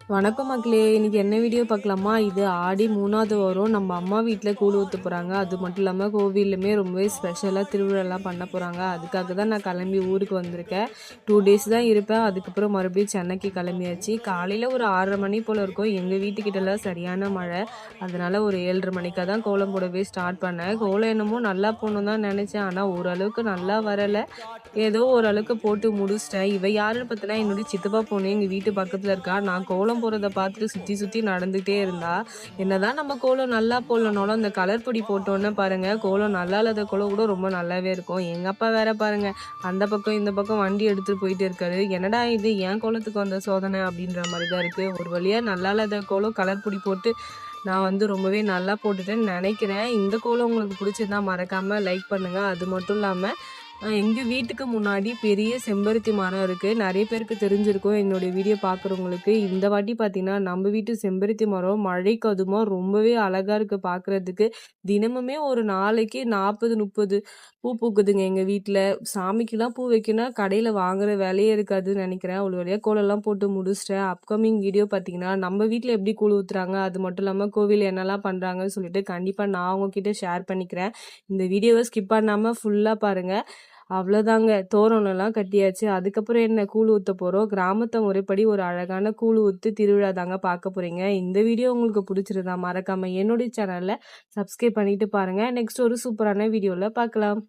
வணக்கம் மக்களே! இன்னைக்கு என்ன வீடியோ பார்க்கலாமா? இது ஆடி 3வது வாரம் நம்ம அம்மா வீட்ல கூழ் ஊத்த போறாங்க. அது மட்டும் இல்லாம கோவில்லுமே ரொம்பவே ஸ்பெஷலா திருவிழாலாம் பண்ண போறாங்க. அதுக்காக தான் நான் கிளம்பி ஊருக்கு வந்திருக்கேன். 2 டேஸ் தான் இருப்பேன். அதுக்கப்புறம் மறுபடியும் சென்னைக்கு கிளம்பியாச்சு. காலையில ஒரு 6:30 மணி போல இருக்கும். எங்க வீட்டுக்கிட்டலாம் சரியான மழை. அதனால ஒரு 7:30 மணிக்கா தான் கோலம் போடவே ஸ்டார்ட் பண்ணேன். கோலம் என்னமோ நல்லா போடணும்னு தான் நினைச்சேன். ஆனா ஓரளவுக்கு நல்லா வரல. ஏதோ ஓரளவுக்கு போட்டு முடிச்சிட்டேன். இவ யாருன்னு பார்த்தீன்னா, என்னுடைய சித்தப்பா பொண்ணு எங்க வீட்டு பக்கத்துல இருக்கா. நான் கோலம் போடுறத பார்த்துட்டு சுத்தி சுத்தி நடந்துட்டே இருந்தா. என்னதான் நம்ம கோலம் நல்லா போடலனாலும், அந்த கலர் பொடி போட்டோன்னே பாருங்க, கோலம் நல்லா இல்லாத கோலம் கூட ரொம்ப நல்லாவே இருக்கும். எங்க அப்பா வேற பாருங்க, அந்த பக்கம் இந்த பக்கம் வண்டி எடுத்துட்டு போயிட்டு இருக்காரு. என்னடா இது என் கோலத்துக்கு வந்த சோதனை அப்படின்ற மாரி தான் இருக்கு. ஒரு வழியா நல்லா இல்லாத கோலம் கலர் பொடி போட்டு நான் ரொம்பவே நல்லா போட்டுட்டேன்னு நெனைக்கிறேன். இந்த கோலம் உங்களுக்கு பிடிச்சிருந்தா மறக்காம லைக் பண்ணுங்க. அது மட்டும் இல்லாம எங்க வீட்டுக்கு முன்னாடி பெரிய செம்பருத்தி மரம் இருக்கு. நெறைய பேருக்கு தெரிஞ்சிருக்கும் என்னுடைய வீடியோ பார்க்குறவங்களுக்கு. இந்த வாட்டி பார்த்தீங்கன்னா, நம்ம வீட்டு செம்பருத்தி மரம் மழைக்கு அதுமா ரொம்பவே அழகா இருக்கு பார்க்குறதுக்கு. தினமுமே ஒரு நாளைக்கு 40, 30 பூ பூக்குதுங்க எங்க வீட்ல. சாமிக்குலாம் பூ வைக்கணும்னா கடையில வாங்குற வேலையே இருக்காதுன்னு நெனைக்கிறேன். ஒரு வழியா கோலம்லாம் போட்டு முடிச்சுட்டேன். அப்கமிங் வீடியோ பார்த்தீங்கன்னா, நம்ம வீட்ல எப்படி கூழ் ஊத்துறாங்க, அது மட்டும் இல்லாம கோவில்ல என்னலாம் பண்றாங்கன்னு சொல்லிட்டு கண்டிப்பா நான் உங்ககிட்ட ஷேர் பண்ணிக்கிறேன். இந்த வீடியோவ ஸ்கிப் பண்ணாம ஃபுல்லா பாருங்க. அவ்வளோதாங்க. தோரணம்லாம் கட்டியாச்சு. அதுக்கப்புறம் என்ன கூழ் ஊத்த போறோம். கிராமத்து முறைப்படி ஒரு அழகான கூழ் ஊத்து திருவிழா தாங்க பார்க்க போறீங்க. இந்த வீடியோ உங்களுக்கு பிடிச்சிருந்தா மறக்காம என்னுடைய சேனல்ல சப்ஸ்கிரைப் பண்ணிட்டு பாருங்க. நெக்ஸ்ட் ஒரு சூப்பரான வீடியோல பார்க்கலாம்.